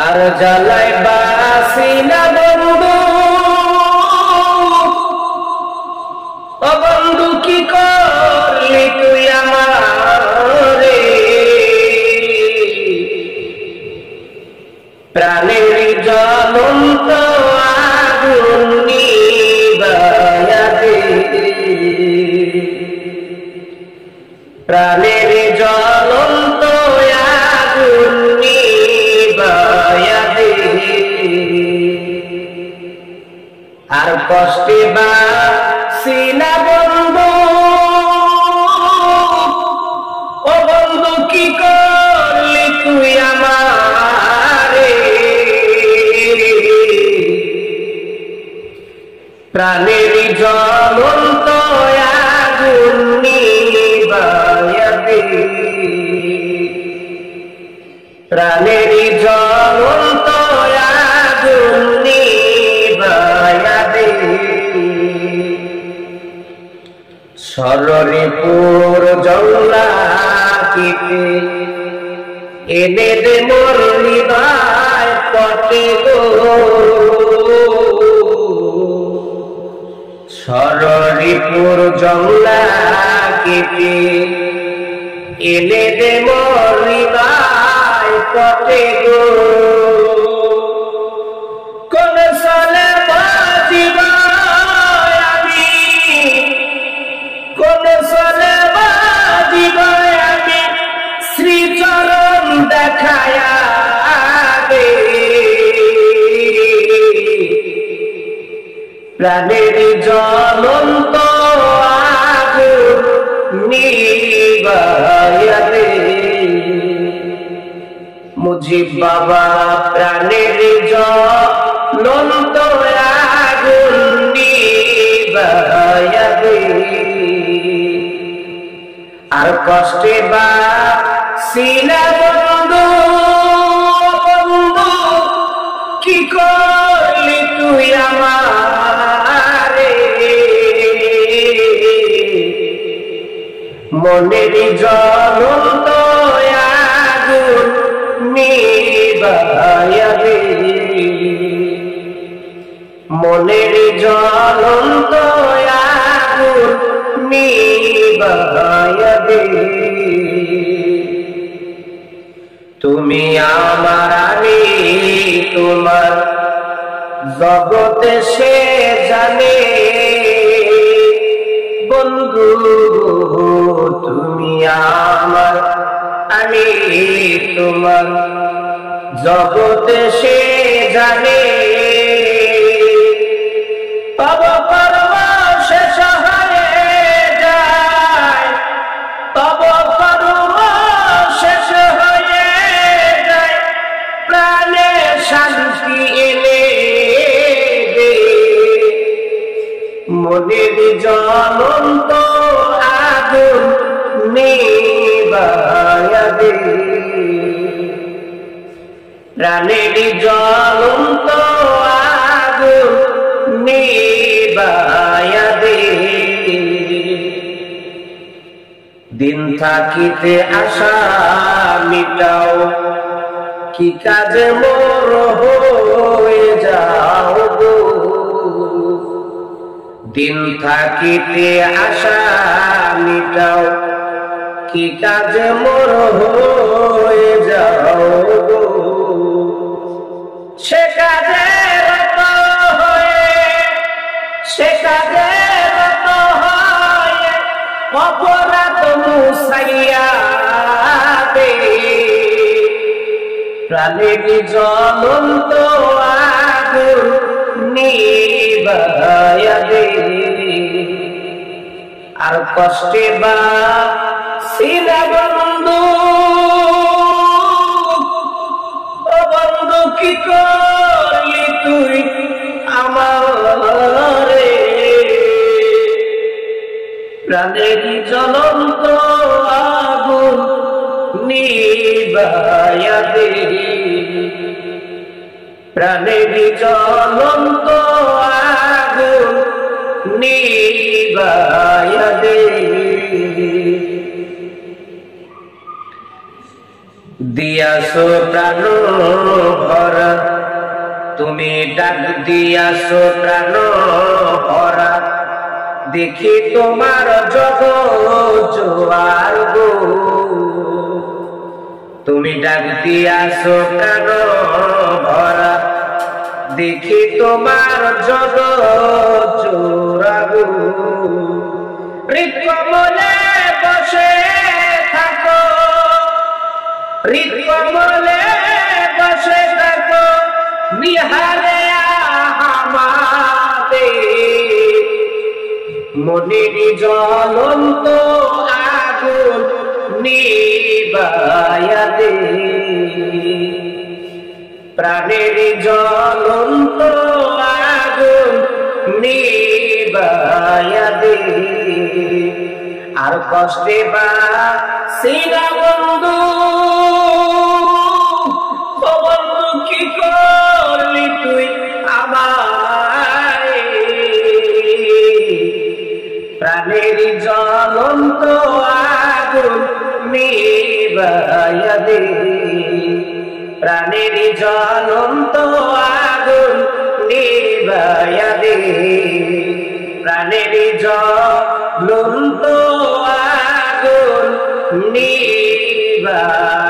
আর জ্বালায় বাসি না বন্ধু, ও বন্ধু কি করলি তুই আমারে, প্রাণের জ্বলন্ত আগুন নিভায়া দে, প্রাণের জ্বলন্ত আগুন নিভায়া দে। আর কষ্টে বাসি না বন্ধু, ও বন্ধু কি করলি তুই আমারে, প্রাণের জ্বলন্ত আগুন নিভায়া দে, প্রাণের জ্বলন্ত আগুন নিভায়া দে। সররিপুর জল্লাকিতে এনে দে মোর হৃদয় পটে গো, সররিপুর জল্লাকিতে এনে দে মোর হৃদয় পটে গো। কোন সালে বাজিব আমি, কোন সালে বাজিব আমি শ্রীচরণ দেখায়া দে, প্রাণের জ্বলন্ত আগুন নিভায়া দে। মুজিব বাবা প্রাণের জ্বলন্ত আগুন নিভায়া দে। আর কষ্টে বাসি না বন্ধু, বন্ধু কি করলি তুই আমারে, মনের জ্বলন্ত আগুন নিভায়া দে, মনের জ্বলন্ত আগুন নিভায়া দে। তুমি আমার আমি তোমার, জগতে সে জানে বন্ধু, তুমি আমার আমি তোমার, জগতে সে জানে। তব কর্ম শেষ হয়ে যায়, তব কর্ম শেষ হয়ে যায়, প্রাণে শান্তি এনে দে, মনের জ্বলন্ত আগুন নিভায়া দে, প্রাণের জ্বলন্ত আগুন নিভায়া দে। দিন থাকিতে আশা মিটাও, কি কাজে মোর হয়ে যাও গো, দিন থাকিতে আশা মিটাও, কি কাজে মোর হয়ে যাও গো। সে কাজে রত হয়ে, সে কাজে রত হয়ে অপরাধ মুছাইয়া দে, প্রাণের জ্বলন্ত আগুন নিভায়া দে। আর কষ্টে বাসি না বন্ধু, ও বন্ধু কি করলি তুই আমারে, প্রাণের জ্বলন্ত আগুন নিভায়া দে, প্রাণের জ্বলন্ত আগুন নিভায়া দে। দিয়াছো প্রাণ ভরা, তুমি ডাক দিয়াছো প্রাণ ভরা, দেখি তোমার জগৎ জোয়ার গো। তুমি ডাক দিয়াছো প্রাণ ভরা, দেখি তোমার জগৎ জোয়ার গো। হৃদকমলে বসে থাকো, হৃদকমলে বসে থাকো, নিহারে আমাদের মনের জ্বলন্ত আগুন নিবায়া দে, প্রাণের জ্বলন্ত আগুন নিবায়া দে। আর কষ্টে বাসিনা বন্ধু, বন্ধু কি করলি তুই আমায়, প্রাণের জ্বলন্ত আগুন নিবায়া দে, প্রাণের জ্বলন্ত আগুন নিবায়া দে, প্রাণের জ্বলন্ত আগুন নিবায়া